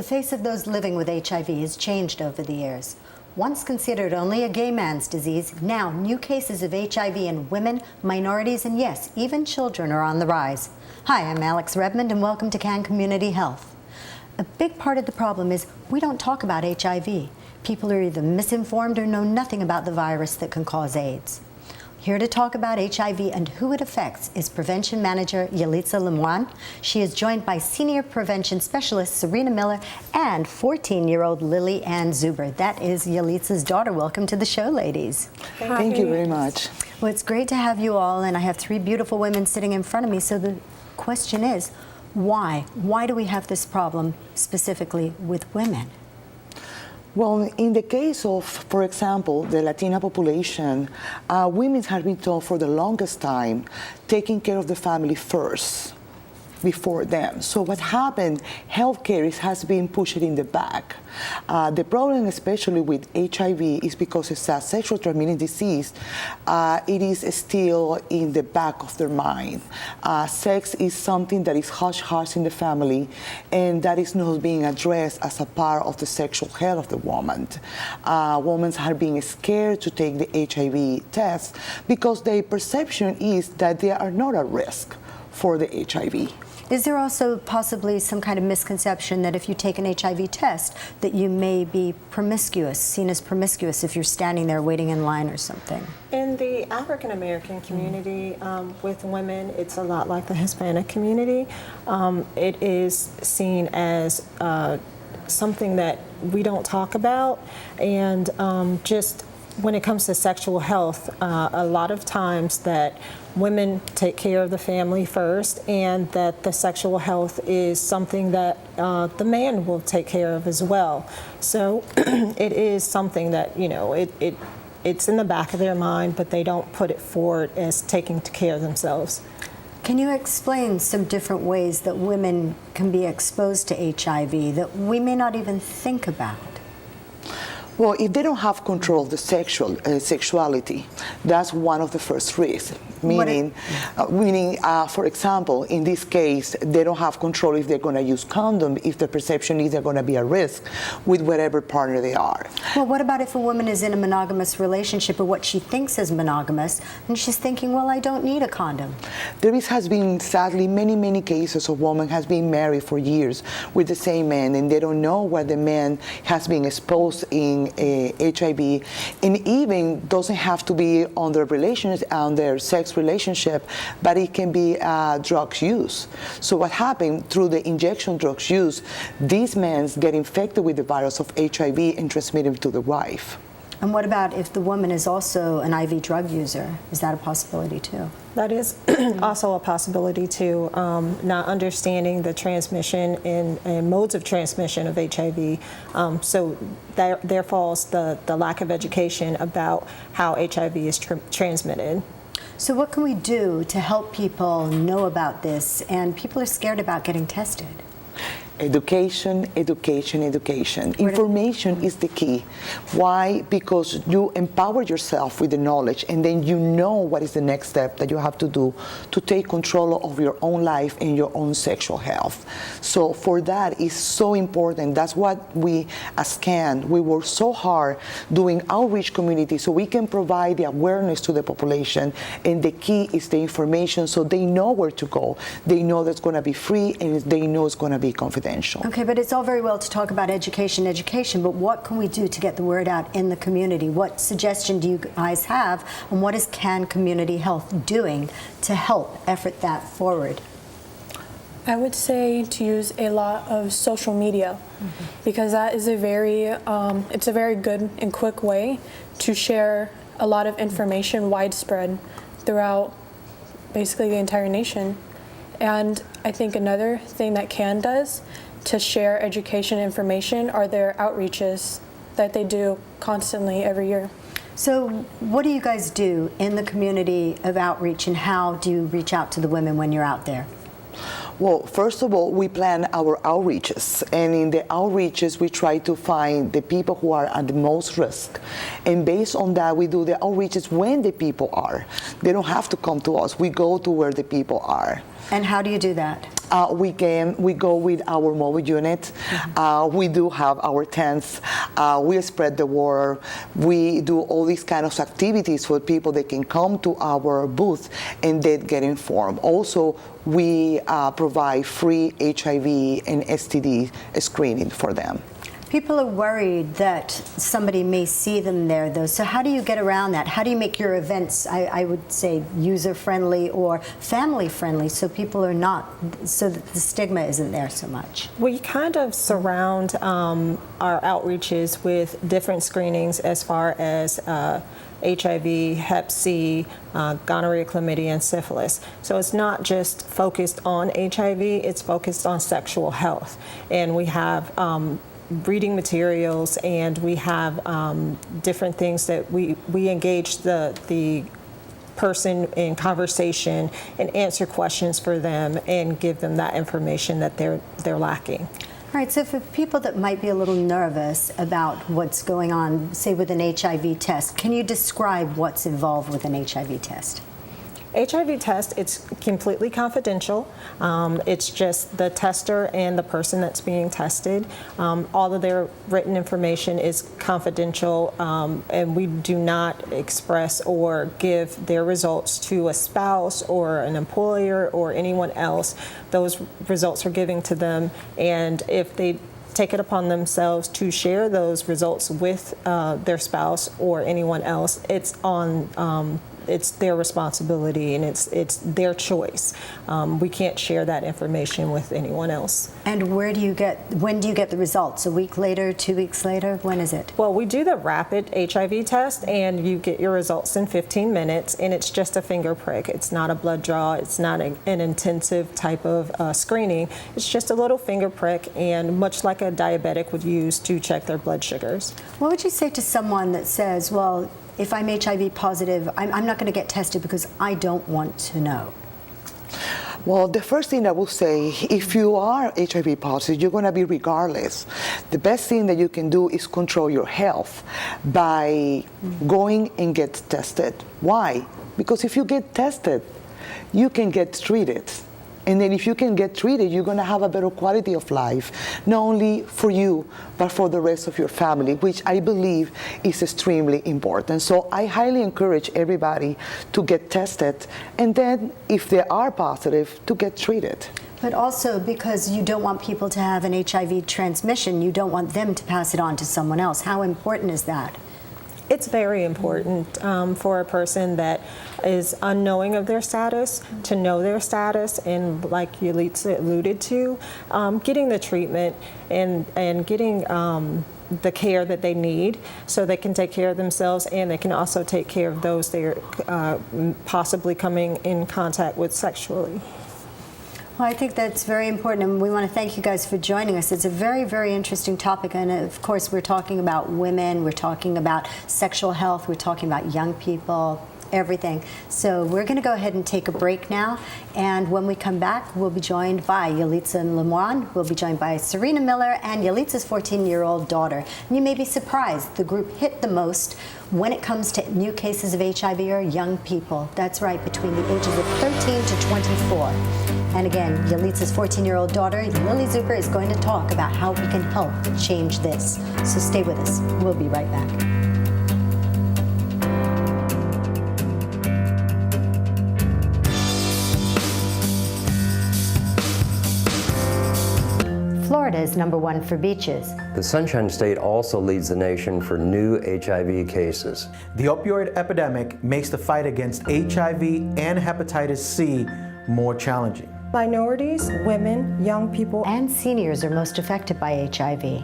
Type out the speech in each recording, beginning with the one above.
face of those living with HIV has changed over the years. Once considered only a gay man's disease, now new cases of HIV in women, minorities, and yes, even children are on the rise. Hi, I'm Alex Redmond, and welcome to CAN Community Health. A big part of the problem is we don't talk about HIV. People are either misinformed or know nothing about the virus that can cause AIDS. Here to talk about HIV and who it affects is Prevention Manager Yalitza Lemoine. She is joined by Senior Prevention Specialist Serena Miller and 14-year-old Lily Ann Zuber. That is Yalitza's daughter. Welcome to the show, ladies. Thank you very much. Well, it's great to have you all, and I have three beautiful women sitting in front of me. So the question is, why? Why do we have this problem specifically with women? Well, in the case of, for example, the Latina population, women have been told for the longest time taking care of the family first before them. So what happened, healthcare has been pushed in the back. The problem, especially with HIV, is because it's a sexually transmitted disease, it is still in the back of their mind. Sex is something that is hush-hush in the family, and that is not being addressed as a part of the sexual health of the woman. Women are being scared to take the HIV test because their perception is that they are not at risk for the HIV. Is there also possibly some kind of misconception that if you take an HIV test that you may be promiscuous, seen as promiscuous if you're standing there waiting in line or something? In the African American community, with women, it's a lot like the Hispanic community. It is seen as something that we don't talk about, and just when it comes to sexual health, a lot of times that women take care of the family first, and that the sexual health is something that the man will take care of as well. So it is something that, you know, it's in the back of their mind, but they don't put it forward as taking care of themselves. Can you explain some different ways that women can be exposed to HIV that we may not even think about? Well, if they don't have control of the sexuality, that's one of the first risks. Meaning, for example, in this case, they don't have control if they're going to use condom, if the perception is they're going to be at risk with whatever partner they are. Well, what about if a woman is in a monogamous relationship or what she thinks is monogamous, and she's thinking, well, I don't need a condom? There has been, sadly, many cases of women has been married for years with the same man, and they don't know what the man has been exposed in HIV, and even doesn't have to be on their relations, on their sex relationship, but it can be drugs use. So what happened through the injection drugs use, these men get infected with the virus of HIV and transmit it to the wife. And what about if the woman is also an IV drug user? Is that a possibility too? That is also a possibility too, not understanding the transmission and modes of transmission of HIV. So there falls the lack of education about how HIV is transmitted. So what can we do to help people know about this? And people are scared about getting tested. Education, education, education. Information is the key. Why? Because you empower yourself with the knowledge, and then you know what is the next step that you have to do to take control of your own life and your own sexual health. So for that is so important. That's what we as CAN, we work so hard doing outreach community so we can provide the awareness to the population, and the key is the information so they know where to go. They know that's going to be free, and they know it's going to be confidential. Okay, but it's all very well to talk about education, but what can we do to get the word out in the community? What suggestion do you guys have, and what is CAN Community Health doing to help effort that forward? I would say to use a lot of social media, because that is it's a very good and quick way to share a lot of information widespread throughout basically the entire nation. And I think another thing that CAN does to share education information are their outreaches that they do constantly every year. So what do you guys do in the community of outreach, and how do you reach out to the women when you're out there? Well, first of all, we plan our outreaches, and in the outreaches we try to find the people who are at the most risk, and based on that we do the outreaches when the people are. They don't have to come to us. We go to where the people are. And how do you do that? We go with our mobile unit. We do have our tents. We spread the word. We do all these kind of activities for people that can come to our booth and they get informed. Also, we provide free HIV and STD screening for them. People are worried that somebody may see them there, though. So how do you get around that? How do you make your events, I would say, user-friendly or family-friendly, so people are not, so that the stigma isn't there so much? We kind of surround our outreaches with different screenings as far as HIV, Hep C, gonorrhea, chlamydia, and syphilis. So it's not just focused on HIV, it's focused on sexual health. And we have reading materials, and we have different things that we engage the person in conversation and answer questions for them and give them that information that they're lacking. All right, so for people that might be a little nervous about what's going on, say with an HIV test, can you describe what's involved with an HIV test? HIV test, it's completely confidential. It's just the tester and the person that's being tested. All of their written information is confidential, and we do not express or give their results to a spouse or an employer or anyone else. Those results are given to them, and if they take it upon themselves to share those results with their spouse or anyone else, it's their responsibility, and it's their choice. We can't share that information with anyone else. And when do you get the results? A week later, 2 weeks later? When is it? Well, we do the rapid HIV test, and you get your results in 15 minutes, and it's just a finger prick. It's not a blood draw. It's not an intensive type of screening. It's just a little finger prick, and much like a diabetic would use to check their blood sugars. What would you say to someone that says, well, if I'm HIV positive, I'm not going to get tested because I don't want to know? Well, the first thing I will say, if you are HIV positive, you're going to be regardless. The best thing that you can do is control your health by going and get tested. Why? Because if you get tested, you can get treated. And then if you can get treated, you're going to have a better quality of life, not only for you, but for the rest of your family, which I believe is extremely important. So I highly encourage everybody to get tested, and then if they are positive, to get treated. But also because you don't want people to have an HIV transmission, you don't want them to pass it on to someone else. How important is that? It's very important for a person that is unknowing of their status to know their status, and like Yalitza alluded to, getting the treatment and getting the care that they need so they can take care of themselves, and they can also take care of those they're possibly coming in contact with sexually. Well, I think that's very important, and we want to thank you guys for joining us. It's a very, very interesting topic, and of course we're talking about women, we're talking about sexual health, we're talking about young people, everything. So we're going to go ahead and take a break now, and when we come back, we'll be joined by Yalitza and Lemoine. We'll be joined by Serena Miller and Yalitza's 14-year-old daughter. And you may be surprised, the group hit the most when it comes to new cases of HIV are young people. That's right, between the ages of 13 to 24. And again, Yalitza's 14-year-old daughter, Lily Zucker, is going to talk about how we can help change this. So stay with us. We'll be right back. Florida is #1 for beaches. The Sunshine State also leads the nation for new HIV cases. The opioid epidemic makes the fight against HIV and hepatitis C more challenging. Minorities, women, young people, And seniors are most affected by HIV.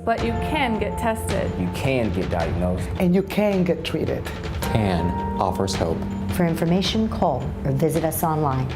But you can get tested. You can get diagnosed. And you can get treated. TAN offers hope. For information, call or visit us online.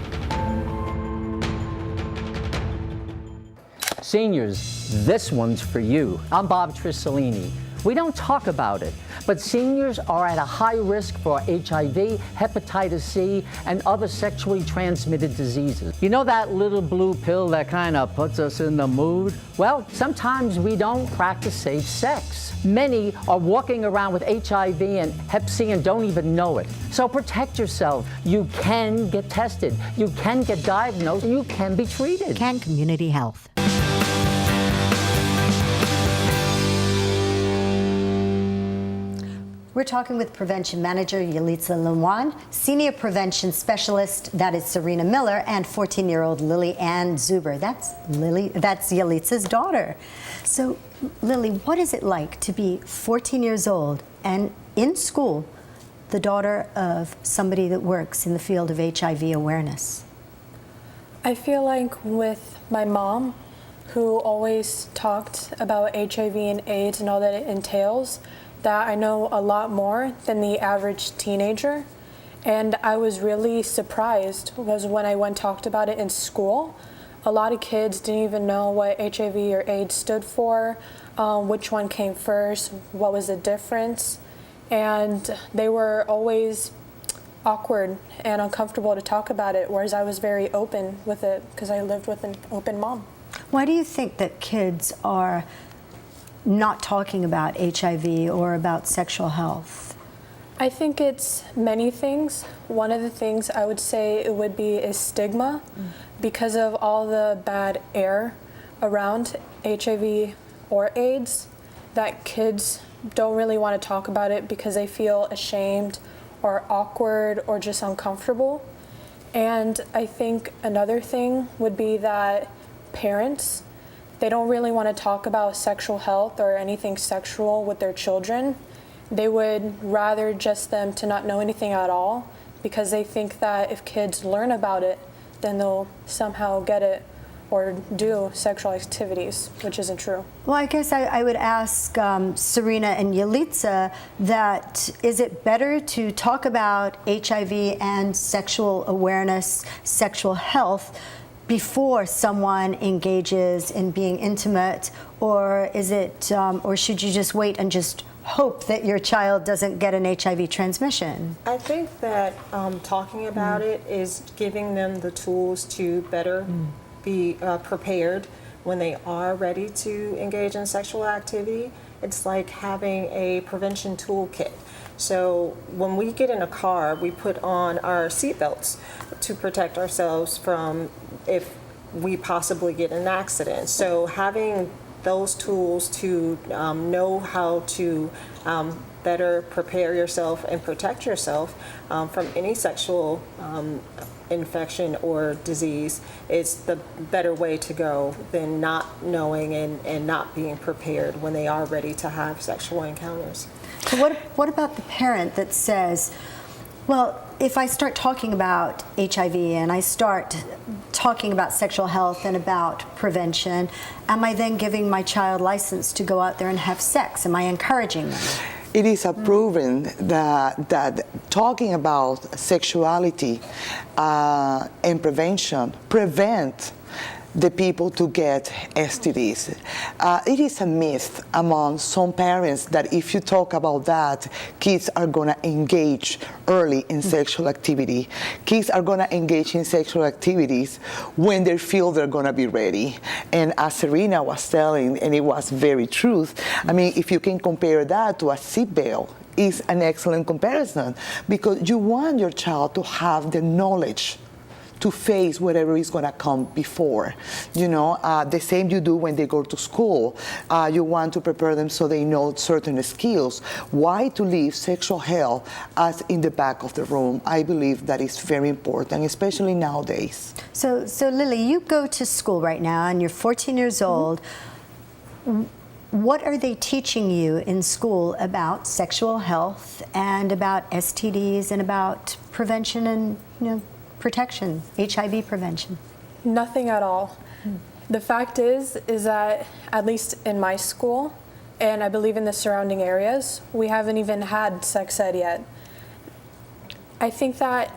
Seniors, this one's for you. I'm Bob Trissolini. We don't talk about it, but seniors are at a high risk for HIV, hepatitis C, and other sexually transmitted diseases. You know that little blue pill that kind of puts us in the mood? Well, sometimes we don't practice safe sex. Many are walking around with HIV and Hep C and don't even know it. So protect yourself. You can get tested. You can get diagnosed. You can be treated. Can Community Health. We're talking with Prevention Manager Yalitza Lewan, Senior Prevention Specialist, that is Serena Miller, and 14-year-old Lily Ann Zuber. That's Yalitza's daughter. So, Lily, what is it like to be 14 years old and in school, the daughter of somebody that works in the field of HIV awareness? I feel like with my mom, who always talked about HIV and AIDS and all that it entails, that I know a lot more than the average teenager. And I was really surprised because when I went talked about it in school, a lot of kids didn't even know what HIV or AIDS stood for, which one came first, what was the difference. And they were always awkward and uncomfortable to talk about it, whereas I was very open with it because I lived with an open mom. Why do you think that kids are not talking about HIV or about sexual health? I think it's many things. One of the things I would say it would be is stigma because of all the bad air around HIV or AIDS, that kids don't really want to talk about it because they feel ashamed or awkward or just uncomfortable. And I think another thing would be that parents, they don't really want to talk about sexual health or anything sexual with their children. They would rather just them to not know anything at all because they think that if kids learn about it, then they'll somehow get it or do sexual activities, which isn't true. Well, I guess I would ask Serena and Yalitza that is it better to talk about HIV and sexual awareness, sexual health, before someone engages in being intimate, or is it, or should you just wait and just hope that your child doesn't get an HIV transmission? I think that talking about it is giving them the tools to better be prepared when they are ready to engage in sexual activity. It's like having a prevention toolkit. So when we get in a car, we put on our seatbelts to protect ourselves from if we possibly get in an accident. So having those tools to know how to better prepare yourself and protect yourself from any sexual infection or disease is the better way to go than not knowing and not being prepared when they are ready to have sexual encounters. So what about the parent that says, well, if I start talking about HIV and I start talking about sexual health and about prevention, am I then giving my child license to go out there and have sex? Am I encouraging them? It is proven that talking about sexuality and prevention prevent the people to get STDs. It is a myth among some parents that if you talk about that, kids are gonna engage early in sexual activity. Kids are gonna engage in sexual activities when they feel they're gonna be ready. And as Serena was telling, and it was very true, I mean, if you can compare that to a seatbelt, is an excellent comparison because you want your child to have the knowledge to face whatever is going to come before. You know, the same you do when they go to school. You want to prepare them so they know certain skills. Why to leave sexual health as in the back of the room? I believe that is very important, especially nowadays. So Lily, you go to school right now and you're 14 years old. What are they teaching you in school about sexual health and about STDs and about prevention and, protection, HIV prevention? Nothing at all. The fact is that at least in my school, and I believe in the surrounding areas, we haven't even had sex ed yet. I think that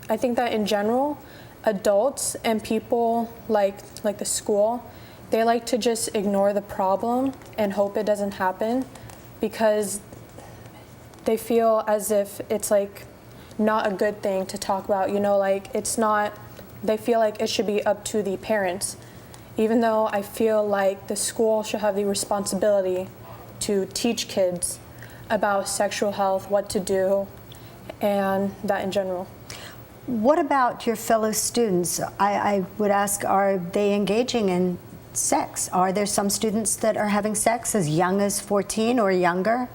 in general, adults and people like the school they like to just ignore the problem and hope it doesn't happen because they feel as if it's like not a good thing to talk about, you know, like it's not, they feel like it should be up to the parents, even though I feel like the school should have the responsibility to teach kids about sexual health, what to do, and that in general. What about your fellow students? I would ask, are they engaging in sex? Are there some students that are having sex as young as 14 or younger?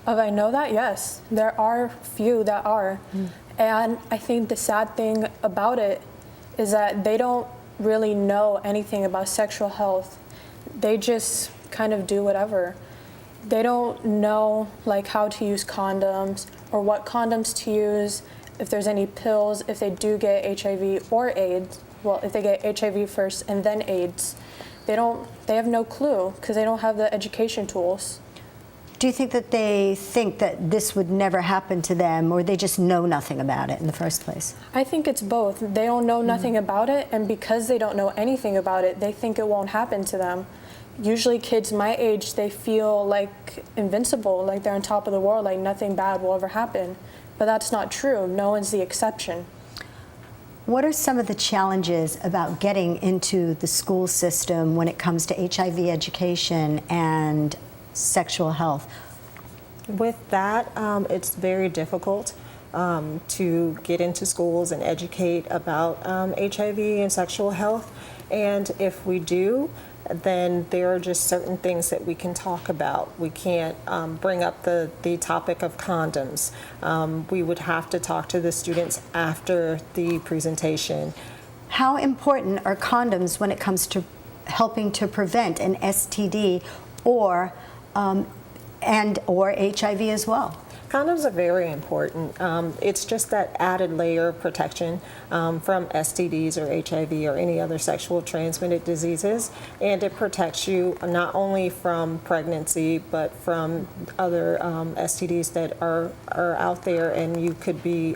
I know that, yes. There are few that are. And I think the sad thing about it is that they don't really know anything about sexual health. They just kind of do whatever. They don't know like how to use condoms or what condoms to use, if there's any pills, if they do get HIV or AIDS. Well, if they get HIV first and then AIDS, they have no clue because they don't have the education tools. Do you think that they think that this would never happen to them, or they just know nothing about it in the first place? I think it's both. They don't know nothing about it, and because they don't know anything about it, they think it won't happen to them. Usually kids my age, they feel like invincible, like they're on top of the world, like nothing bad will ever happen. But that's not true. No one's the exception. What are some of the challenges about getting into the school system when it comes to HIV education and sexual health? With that, it's very difficult to get into schools and educate about HIV and sexual health. And if we do, then there are just certain things that we can talk about. We can't bring up the topic of condoms. We would have to talk to the students after the presentation. How important are condoms when it comes to helping to prevent an STD or HIV as well? Condoms are very important. It's just that added layer of protection from STDs or HIV or any other sexual transmitted diseases, and it protects you not only from pregnancy but from other STDs that are out there and you could be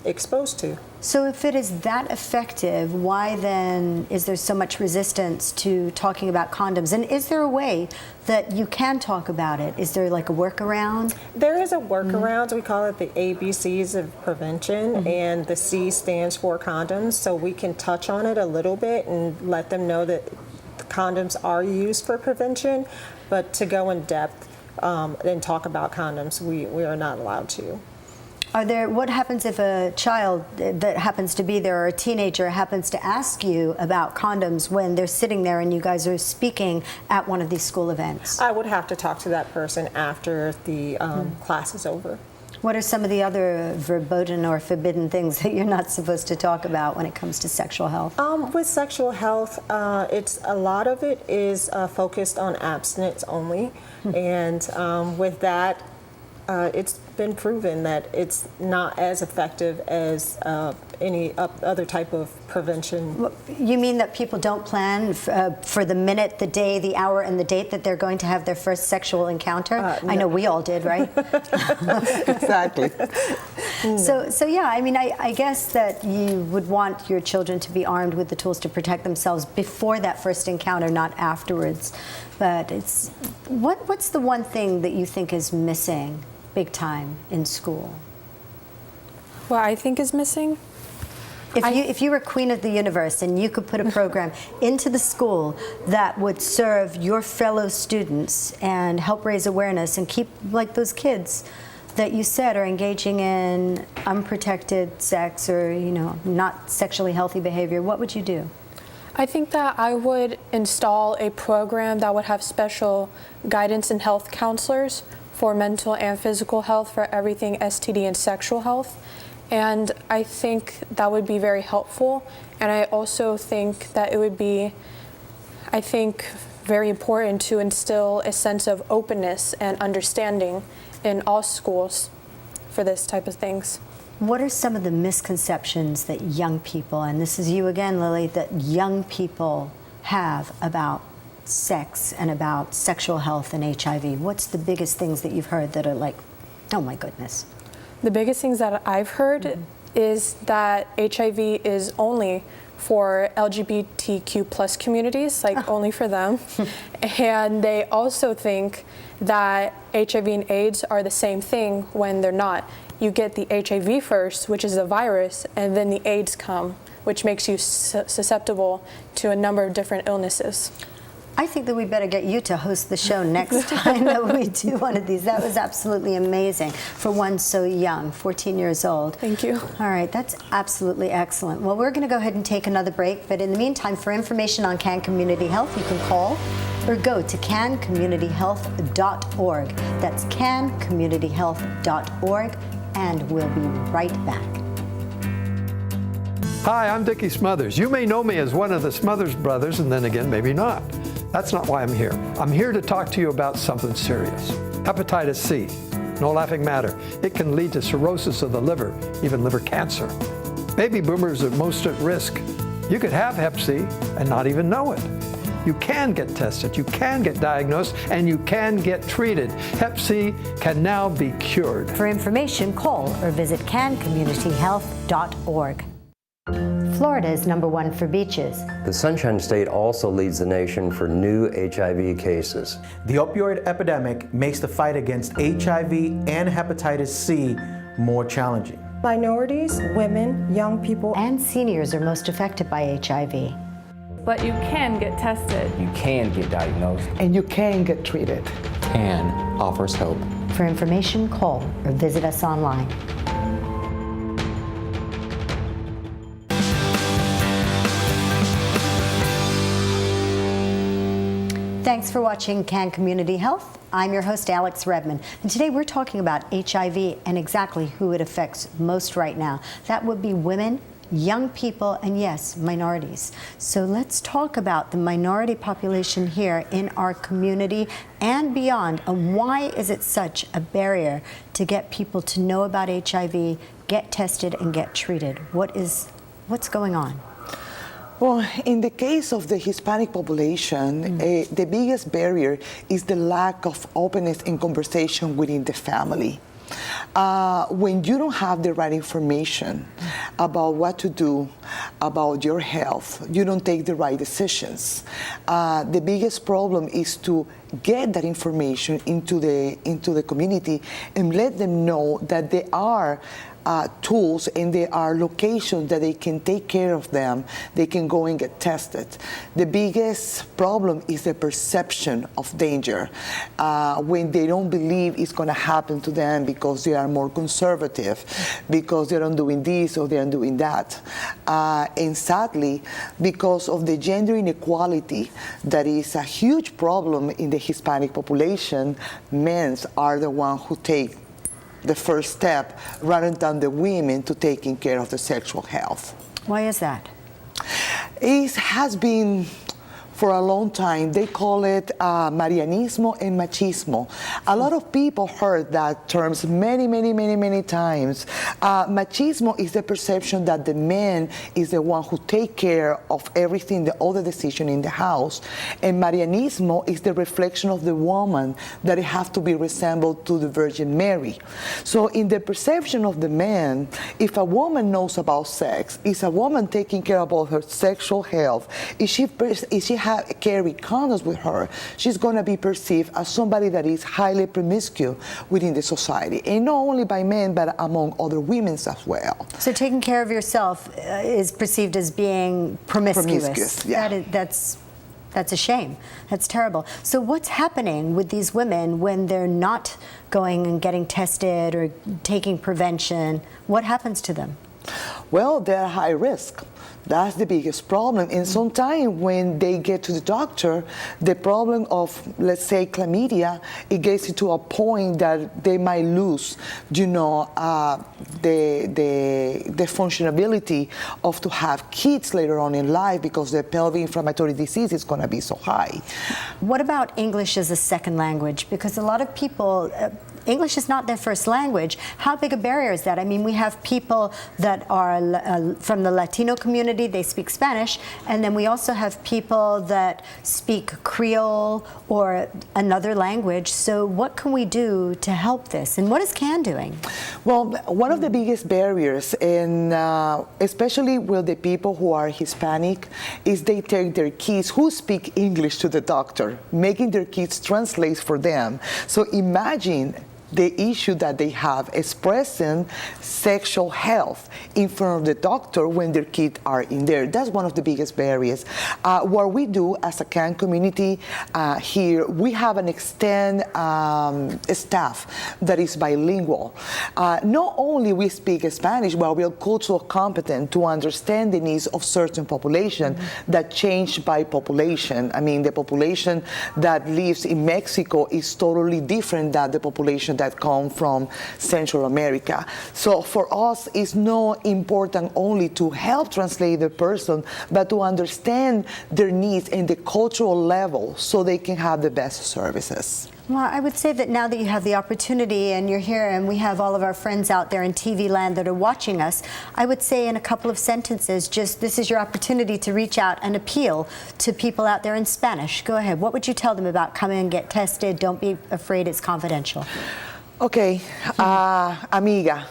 exposed to. So if it is that effective, why then is there so much resistance to talking about condoms? And is there a way that you can talk about it? Is there like a workaround? There is a workaround. We call it the ABCs of prevention, and the C stands for condoms. So we can touch on it a little bit and let them know that condoms are used for prevention, but to go in depth and talk about condoms, we are not allowed to. What happens if a child that happens to be there or a teenager happens to ask you about condoms when they're sitting there and you guys are speaking at one of these school events? I would have to talk to that person after the class is over. What are some of the other verboten or forbidden things that you're not supposed to talk about when it comes to sexual health? With sexual health, a lot of it is focused on abstinence only, and with that, it's been proven that it's not as effective as any other type of prevention. You mean that people don't plan for the minute, the day, the hour, and the date that they're going to have their first sexual encounter? No. I know we all did, right? Exactly. So yeah, I mean, I guess that you would want your children to be armed with the tools to protect themselves before that first encounter, not afterwards. But it's what's the one thing that you think is missing big time in school? What I think is missing? If you were queen of the universe and you could put a program into the school that would serve your fellow students and help raise awareness and keep like those kids that you said are engaging in unprotected sex or not sexually healthy behavior, what would you do? I think that I would install a program that would have special guidance and health counselors for mental and physical health, for everything STD and sexual health. And I think that would be very helpful. And I also think that it would be, very important to instill a sense of openness and understanding in all schools for this type of things. What are some of the misconceptions that young people, and this is you again, Lily, that young people have about sex and about sexual health and HIV? What's the biggest things that you've heard that are like, oh my goodness? The biggest things that I've heard is that HIV is only for LGBTQ plus communities, like only for them. And they also think that HIV and AIDS are the same thing when they're not. You get the HIV first, which is a virus, and then the AIDS come, which makes you susceptible to a number of different illnesses. I think that we better get you to host the show next time that we do one of these. That was absolutely amazing for one so young, 14 years old. Thank you. All right, that's absolutely excellent. Well, we're going to go ahead and take another break, but in the meantime, for information on CAN Community Health, you can call or go to cancommunityhealth.org. That's cancommunityhealth.org, and we'll be right back. Hi, I'm Dickie Smothers. You may know me as one of the Smothers brothers, and then again, maybe not. That's not why I'm here. I'm here to talk to you about something serious. Hepatitis C. No laughing matter. It can lead to cirrhosis of the liver, even liver cancer. Baby boomers are most at risk. You could have Hep C and not even know it. You can get tested, you can get diagnosed, and you can get treated. Hep C can now be cured. For information, call or visit cancommunityhealth.org. Florida is #1 for beaches. The Sunshine State also leads the nation for new HIV cases. The opioid epidemic makes the fight against HIV and hepatitis C more challenging. Minorities, women, young people, And seniors are most affected by HIV. But you can get tested. You can get diagnosed. And you can get treated. CAN offers hope. For information, call or visit us online. Thanks for watching CAN Community Health. I'm your host, Alex Redman, and today we're talking about HIV and exactly who it affects most right now. That would be women, young people, and yes, minorities. So let's talk about the minority population here in our community and beyond, and why is it such a barrier to get people to know about HIV, get tested, and get treated? What's going on? Well, in the case of the Hispanic population, the biggest barrier is the lack of openness in conversation within the family. When you don't have the right information about what to do about your health, you don't take the right decisions. The biggest problem is to get that information into the community and let them know that there are tools and there are locations that they can take care of them. They can go and get tested. The biggest problem is the perception of danger when they don't believe it's going to happen to them because they are more conservative, because they're not doing this or they're not doing that. And sadly, because of the gender inequality that is a huge problem in the Hispanic population, men are the ones who take the first step rather than the women to taking care of the sexual health. Why is that? It has been for a long time. They call it Marianismo and Machismo. A lot of people heard that terms many times. Machismo is the perception that the man is the one who take care of everything, all the decision in the house. And Marianismo is the reflection of the woman, that it have to be resembled to the Virgin Mary. So in the perception of the man, if a woman knows about sex, is a woman taking care about her sexual health, is she carry condoms with her, she's going to be perceived as somebody that is highly promiscuous within the society, and not only by men but among other women as well. So taking care of yourself is perceived as being promiscuous. Yeah. That's a shame. That's terrible. So what's happening with these women when they're not going and getting tested or taking prevention? What happens to them? Well, they're high risk. That's the biggest problem. And sometimes when they get to the doctor, the problem of, let's say, chlamydia, it gets to a point that they might lose, the functionality of to have kids later on in life because the pelvic inflammatory disease is going to be so high. What about English as a second language? Because a lot of people English is not their first language. How big a barrier is that? I mean, we have people that are from the Latino community, they speak Spanish, and then we also have people that speak Creole or another language. So what can we do to help this? And what is CAN doing? Well, one of the biggest barriers, and especially with the people who are Hispanic, is they take their kids who speak English to the doctor, making their kids translate for them. So imagine the issue that they have expressing sexual health in front of the doctor when their kids are in there. That's one of the biggest barriers. What we do as a CAN community here, we have an extended staff that is bilingual. Not only we speak Spanish, but we are cultural competent to understand the needs of certain population that change by population. I mean, the population that lives in Mexico is totally different than the population that come from Central America. So for us, it's not important only to help translate the person, but to understand their needs in the cultural level so they can have the best services. Well, I would say that now that you have the opportunity and you're here and we have all of our friends out there in TV land that are watching us, I would say in a couple of sentences, just this is your opportunity to reach out and appeal to people out there in Spanish. Go ahead. What would you tell them about coming and get tested? Don't be afraid, it's confidential. Okay, amiga,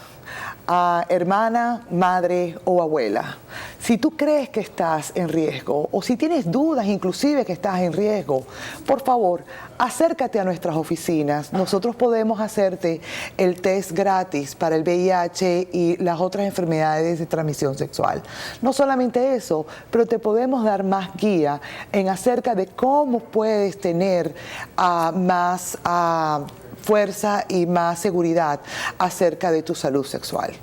hermana, madre o abuela, si tú crees que estás en riesgo o si tienes dudas inclusive que estás en riesgo, por favor, acércate a nuestras oficinas. Nosotros podemos hacerte el test gratis para el VIH y las otras enfermedades de transmisión sexual. No solamente eso, pero te podemos dar más guía en acerca de cómo puedes tener más fuerza y más seguridad acerca de tu salud sexual.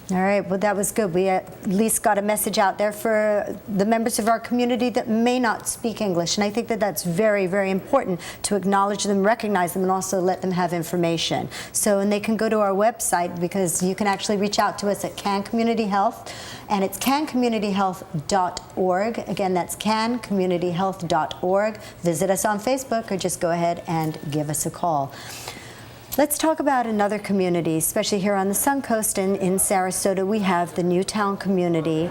All right, well, that was good. We at least got a message out there for the members of our community that may not speak English. And I think that that's very, very important to acknowledge them, recognize them, and also let them have information. So, and they can go to our website because you can actually reach out to us at CAN Community Health, and it's cancommunityhealth.org. Again, that's cancommunityhealth.org. Visit us on Facebook or just go ahead and give us a call. Let's talk about another community, especially here on the Suncoast and in Sarasota. We have the Newtown community,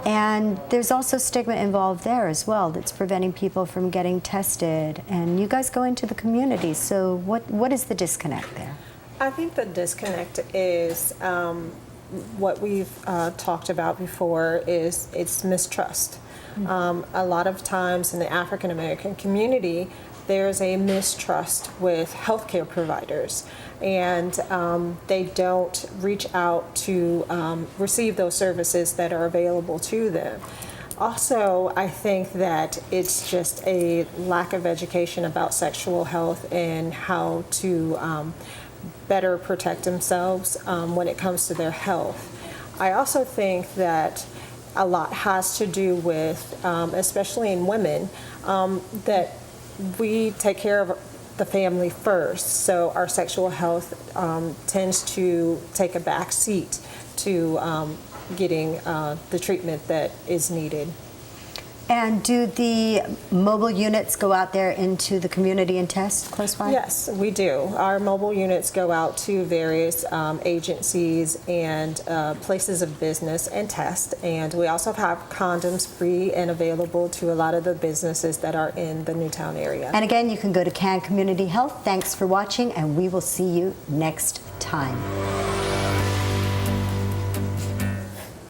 and there's also stigma involved there as well that's preventing people from getting tested. And you guys go into the community, so what is the disconnect there? I think the disconnect is what we've talked about before is it's mistrust. A lot of times in the African American community, there's a mistrust with healthcare providers, and they don't reach out to receive those services that are available to them. Also, I think that it's just a lack of education about sexual health and how to better protect themselves when it comes to their health. I also think that a lot has to do with, especially in women, that we take care of the family first, so our sexual health tends to take a back seat to getting the treatment that is needed. And do the mobile units go out there into the community and test close by? Yes, we do. Our mobile units go out to various agencies and places of business and test. And we also have condoms free and available to a lot of the businesses that are in the Newtown area. And again, you can go to CAN Community Health. Thanks for watching, and we will see you next time.